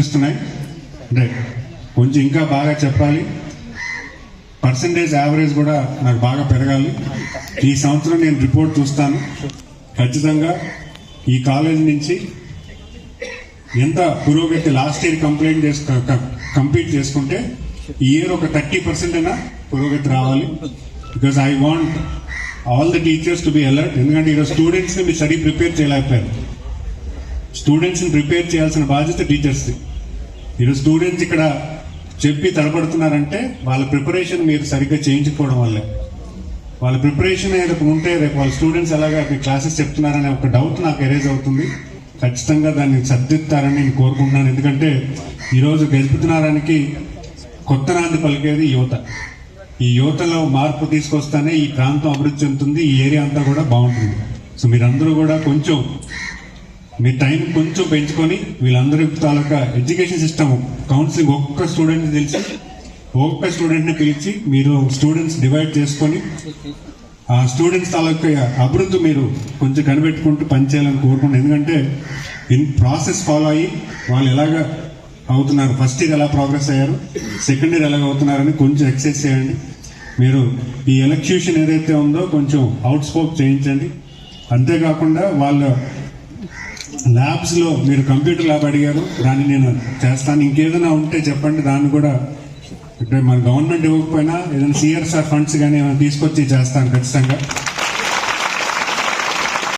కనిపిస్తున్నాయి. అంటే కొంచెం ఇంకా బాగా చెప్పాలి, పర్సంటేజ్ యావరేజ్ కూడా నాకు బాగా పెరగాలి. ఈ సంవత్సరం నేను రిపోర్ట్ చూస్తాను. ఖచ్చితంగా ఈ కాలేజ్ నుంచి ఎంత పురోగతి లాస్ట్ ఇయర్ కంప్లీట్ చేసుకుంటే ఈ ఇయర్ ఒక 30% అయినా పురోగతి రావాలి. Because I want all the teachers to be alert. ఎందుకంటే ఈరోజు స్టూడెంట్స్ని మీరు సరిగ్గా ప్రిపేర్ చేయలేకపోయారు. స్టూడెంట్స్ని ప్రిపేర్ చేయాల్సిన బాధ్యత టీచర్స్ది. ఈరోజు స్టూడెంట్స్ ఇక్కడ చెప్పి తలపడుతున్నారంటే వాళ్ళ ప్రిపరేషన్ మీరు సరిగ్గా చేయించుకోవడం వల్లే. వాళ్ళ ప్రిపరేషన్ ఏదో ఉంటే రేపు వాళ్ళ స్టూడెంట్స్ ఎలాగా మీ క్లాసెస్ చెప్తున్నారనే ఒక డౌట్ నాకు ఎరేజ్ అవుతుంది. ఖచ్చితంగా దాన్ని సర్దిద్దారని నేను కోరుకుంటున్నాను. ఎందుకంటే ఈరోజు గెలుపుతున్నారానికి కొత్త నాంది పలికేది యువత. ఈ యువతలో మార్పు తీసుకొస్తానే ఈ ప్రాంతం అభివృద్ధి చెందుతుంది, ఈ ఏరియా అంతా కూడా బాగుంటుంది. సో మీరందరూ కూడా కొంచెం మీ టైం కొంచెం పెంచుకొని వీళ్ళందరి తాలూకా ఎడ్యుకేషన్ సిస్టమ్ కౌన్సిలింగ్ ఒక్క స్టూడెంట్ని తెలిసి ఒక్క స్టూడెంట్ని పిలిచి మీరు స్టూడెంట్స్ డివైడ్ చేసుకొని ఆ స్టూడెంట్స్ తాలూకా అభివృద్ధి మీరు కొంచెం కనిపెట్టుకుంటూ పనిచేయాలని కోరుకుంటున్నాను. ఎందుకంటే ఇన్ ప్రాసెస్ ఫాలో అయ్యి వాళ్ళు ఎలాగ అవుతున్నారు, ఫస్ట్ ఇయర్ ఎలా ప్రోగ్రెస్ అయ్యారు, సెకండ్ ఇయర్ ఎలాగ అవుతున్నారని కొంచెం ఎక్సర్సైజ్ చేయండి. మీరు ఈ ఎలక్యూషన్ ఏదైతే ఉందో కొంచెం అవుట్ స్పోక్ చేయించండి. అంతేకాకుండా వాళ్ళ ల్యాబ్స్లో మీరు కంప్యూటర్ ల్యాబ్ అడిగారు, దాన్ని నేను చేస్తాను. ఇంకేదైనా ఉంటే చెప్పండి, దాన్ని కూడా ఇక్కడ మన గవర్నమెంట్ ఇవ్వకపోయినా ఏదైనా CSR ఫండ్స్ కానీ ఏమైనా తీసుకొచ్చి చేస్తాను ఖచ్చితంగా.